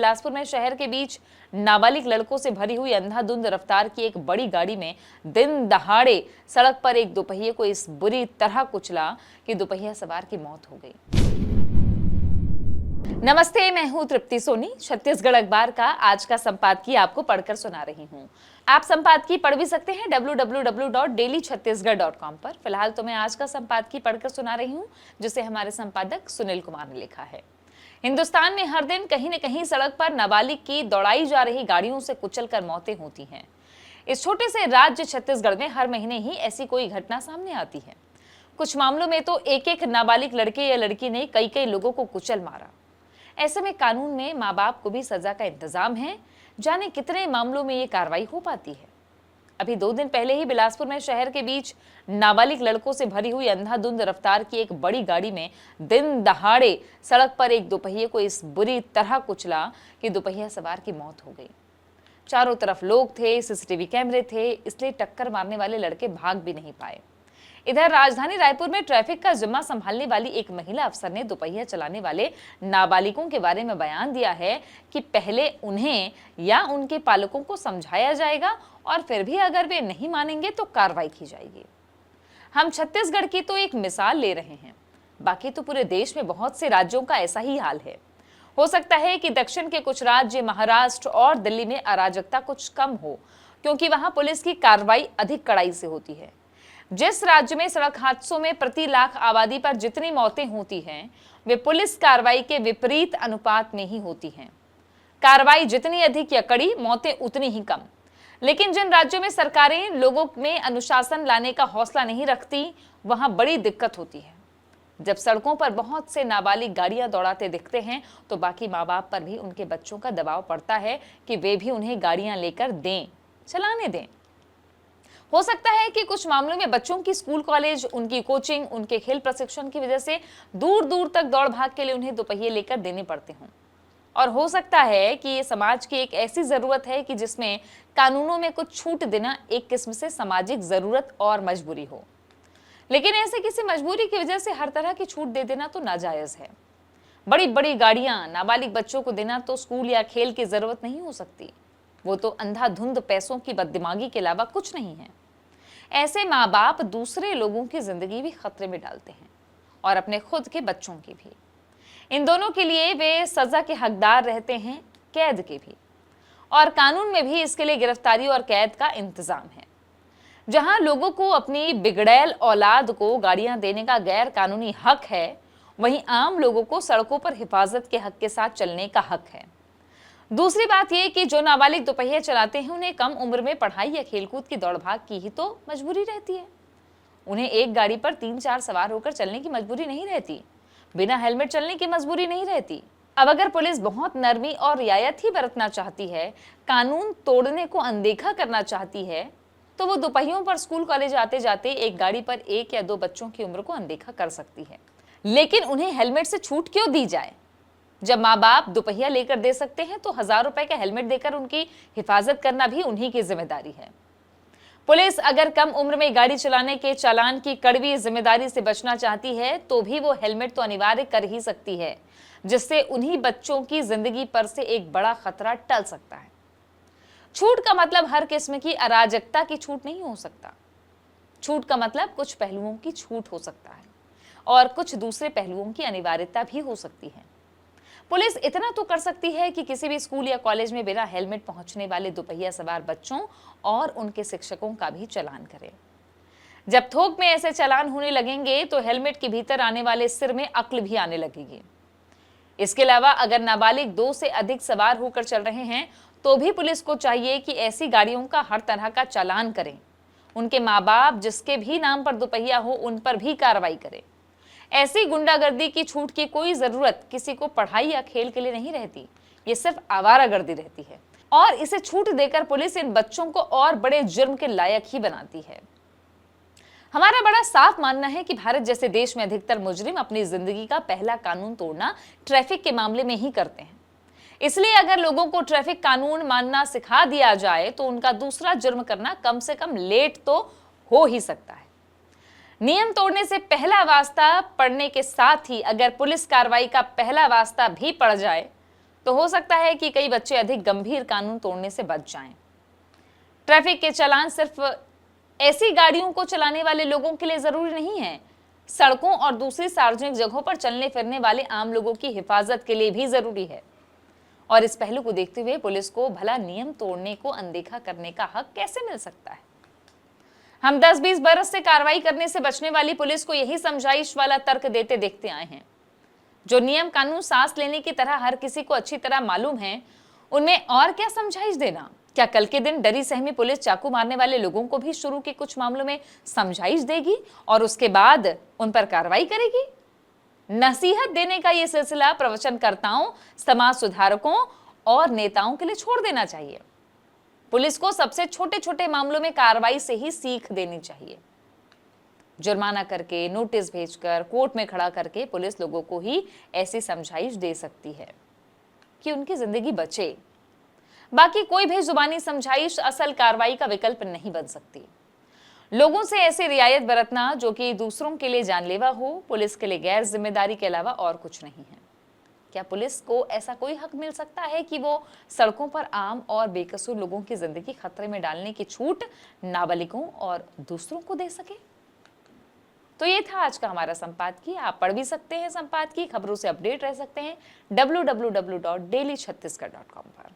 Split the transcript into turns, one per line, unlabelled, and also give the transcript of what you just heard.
बिलासपुर में शहर के बीच नाबालिग लड़कों से भरी हुई अंधाधुंध रफ्तार की एक बड़ी गाड़ी में दिन दहाड़े सड़क पर एक दोपहिए को इस बुरी तरह कुचला कि दोपहिया सवार की मौत हो गई। नमस्ते, मैं हूं तृप्ति सोनी। छत्तीसगढ़ अखबार का आज का संपादकीय आपको पढ़कर सुना रही हूं। आप संपादकीय पढ़ भी सकते हैं www.dailychhattisgarh.com पर। फिलहाल तो मैं आज का संपादकीय पढ़कर सुना रही हूं, जिसे हमारे संपादक सुनील कुमार ने लिखा है। हिंदुस्तान में हर दिन कहीं न कहीं सड़क पर नाबालिग की दौड़ाई जा रही गाड़ियों से कुचलकर मौतें होती हैं। इस छोटे से राज्य छत्तीसगढ़ में हर महीने ही ऐसी कोई घटना सामने आती है। कुछ मामलों में तो एक एक नाबालिग लड़के या लड़की ने कई कई लोगों को कुचल मारा। ऐसे में कानून में माँ बाप को भी सजा का इंतजाम है। जाने कितने मामलों में ये कार्रवाई हो पाती है। अभी 2 दिन पहले ही बिलासपुर में शहर के बीच नाबालिग लड़कों से भरी हुई अंधाधुंध रफ्तार की एक बड़ी गाड़ी में दिन दहाड़े सड़क पर एक दोपहिए को इस बुरी तरह कुचला कि दोपहिया सवार की मौत हो गई। चारों तरफ लोग थे, सीसीटीवी कैमरे थे, इसलिए टक्कर मारने वाले लड़के भाग भी नहीं पाए। इधर राजधानी रायपुर में ट्रैफिक का जिम्मा संभालने वाली एक महिला अफसर ने दोपहिया चलाने वाले नाबालिगों के बारे में बयान दिया है कि पहले उन्हें या उनके पालकों को समझाया जाएगा और फिर भी अगर वे नहीं मानेंगे तो कार्रवाई की जाएगी। हम छत्तीसगढ़ की तो एक मिसाल ले रहे हैं, बाकी तो पूरे देश में बहुत से राज्यों का ऐसा ही हाल है। हो सकता है कि दक्षिण के कुछ राज्य, महाराष्ट्र और दिल्ली में अराजकता कुछ कम हो, क्योंकि वहां पुलिस की कार्रवाई अधिक कड़ाई से होती है। जिस राज्य में सड़क हादसों में प्रति लाख आबादी पर जितनी मौतें होती हैं, वे पुलिस कार्रवाई के विपरीत अनुपात में ही होती हैं। कार्रवाई जितनी अधिक या कड़ी, मौतें उतनी ही कम। लेकिन जिन राज्यों में सरकारें लोगों में अनुशासन लाने का हौसला नहीं रखती, वहां बड़ी दिक्कत होती है। जब सड़कों पर बहुत से नाबालिग गाड़ियां दौड़ाते दिखते हैं, तो बाकी माँ बाप पर भी उनके बच्चों का दबाव पड़ता है कि वे भी उन्हें गाड़ियां लेकर दें, चलाने दें। हो सकता है कि कुछ मामलों में बच्चों की स्कूल कॉलेज, उनकी कोचिंग, उनके खेल प्रशिक्षण की वजह से दूर दूर तक दौड़ भाग के लिए उन्हें दोपहिए लेकर देने पड़ते हों। और हो सकता है कि ये समाज की एक ऐसी जरूरत है कि जिसमें कानूनों में कुछ छूट देना एक किस्म से सामाजिक जरूरत और मजबूरी हो। लेकिन ऐसे किसी मजबूरी की वजह से हर तरह की छूट दे देना तो नाजायज है। बड़ी बड़ी गाड़ियां नाबालिग बच्चों को देना तो स्कूल या खेल की जरूरत नहीं हो सकती। वो तो अंधाधुंध पैसों की बददिमागी के अलावा कुछ नहीं है। ऐसे माँ बाप दूसरे लोगों की जिंदगी भी खतरे में डालते हैं और अपने खुद के बच्चों की भी। इन दोनों के लिए वे सजा के हकदार रहते हैं, कैद के भी। और कानून में भी इसके लिए गिरफ्तारी और कैद का इंतजाम है। जहां लोगों को अपनी बिगड़ैल औलाद को गाड़ियां देने का गैर कानूनी हक है, वहीं आम लोगों को सड़कों पर हिफाजत के हक के साथ चलने का हक है। दूसरी बात यह कि जो नाबालिग दोपहिया चलाते हैं, उन्हें कम उम्र में पढ़ाई या खेलकूद की दौड़ भाग की ही तो मजबूरी रहती है। उन्हें एक गाड़ी पर 3-4 सवार होकर चलने की मजबूरी नहीं रहती, बिना हेलमेट चलने की मजबूरी नहीं रहती। अब अगर पुलिस बहुत नरमी और रियायत ही बरतना चाहती है, कानून तोड़ने को अनदेखा करना चाहती है, तो वो दोपहियों पर स्कूल कॉलेज आते जाते एक गाड़ी पर 1 या 2 बच्चों की उम्र को अनदेखा कर सकती है। लेकिन उन्हें हेलमेट से छूट क्यों दी जाए? जब माँ बाप दोपहिया लेकर दे सकते हैं, तो 1000 रुपए का हेलमेट देकर उनकी हिफाजत करना भी उन्हीं की जिम्मेदारी है। पुलिस अगर कम उम्र में गाड़ी चलाने के चालान की कड़वी जिम्मेदारी से बचना चाहती है, तो भी वो हेलमेट तो अनिवार्य कर ही सकती है, जिससे उन्हीं बच्चों की जिंदगी पर से एक बड़ा खतरा टल सकता है। छूट का मतलब हर किस्म की अराजकता की छूट नहीं हो सकता। छूट का मतलब कुछ पहलुओं की छूट हो सकता है और कुछ दूसरे पहलुओं की अनिवार्यता भी हो सकती है। पुलिस इतना तो कर सकती है कि किसी भी स्कूल या कॉलेज में बिना हेलमेट पहुंचने वाले दोपहिया सवार बच्चों और उनके शिक्षकों का भी चालान करे। जब थोक में ऐसे चालान होने लगेंगे, तो हेलमेट के भीतर आने वाले सिर में अक्ल भी आने लगेगी। इसके अलावा अगर नाबालिग 2 से अधिक सवार होकर चल रहे हैं, तो भी पुलिस को चाहिए कि ऐसी गाड़ियों का हर तरह का चालान करें। उनके माँ बाप जिसके भी नाम पर दोपहिया हो, उन पर भी कार्रवाई करें। ऐसी गुंडागर्दी की छूट की कोई जरूरत किसी को पढ़ाई या खेल के लिए नहीं रहती, ये सिर्फ आवारागर्दी रहती है। और इसे छूट देकर पुलिस इन बच्चों को और बड़े जुर्म के लायक ही बनाती है। हमारा बड़ा साफ मानना है कि भारत जैसे देश में अधिकतर मुजरिम अपनी जिंदगी का पहला कानून तोड़ना ट्रैफिक के मामले में ही करते हैं। इसलिए अगर लोगों को ट्रैफिक कानून मानना सिखा दिया जाए, तो उनका दूसरा जुर्म करना कम से कम लेट तो हो ही सकता है। नियम तोड़ने से पहला वास्ता पढ़ने के साथ ही अगर पुलिस कार्रवाई का पहला वास्ता भी पड़ जाए, तो हो सकता है कि कई बच्चे अधिक गंभीर कानून तोड़ने से बच जाएं। ट्रैफिक के चालान सिर्फ ऐसी गाड़ियों को चलाने वाले लोगों के लिए जरूरी नहीं है, सड़कों और दूसरी सार्वजनिक जगहों पर चलने फिरने वाले आम लोगों की हिफाजत के लिए भी जरूरी है। और इस पहलू को देखते हुए पुलिस को भला नियम तोड़ने को अनदेखा करने का हक कैसे मिल सकता है। हम 10-20 बरस से कार्रवाई करने से बचने वाली पुलिस को यही समझाइश वाला तर्क देते देखते आए हैं। जो नियम कानून सांस लेने की तरह हर किसी को अच्छी तरह मालूम है, उनमें और क्या समझाइश देना। क्या कल के दिन डरी सहमी पुलिस चाकू मारने वाले लोगों को भी शुरू के कुछ मामलों में समझाइश देगी और उसके बाद उन पर कार्रवाई करेगी? नसीहत देने का यह सिलसिला प्रवचनकर्ताओं, समाज सुधारकों और नेताओं के लिए छोड़ देना चाहिए। पुलिस को सबसे छोटे छोटे मामलों में कार्रवाई से ही सीख देनी चाहिए। जुर्माना करके, नोटिस भेजकर, कोर्ट में खड़ा करके पुलिस लोगों को ही ऐसी समझाइश दे सकती है कि उनकी जिंदगी बचे। बाकी कोई भी जुबानी समझाइश असल कार्रवाई का विकल्प नहीं बन सकती। लोगों से ऐसी रियायत बरतना जो कि दूसरों के लिए जानलेवा हो, पुलिस के लिए गैर जिम्मेदारी के अलावा और कुछ नहीं है। क्या पुलिस को ऐसा कोई हक मिल सकता है कि वो सड़कों पर आम और बेकसूर लोगों की जिंदगी खतरे में डालने की छूट नाबालिगों और दूसरों को दे सके? तो ये था आज का हमारा संपादकीय। आप पढ़ भी सकते हैं संपादकीय, खबरों से अपडेट रह सकते हैं www.dailychhattisgarh.com पर।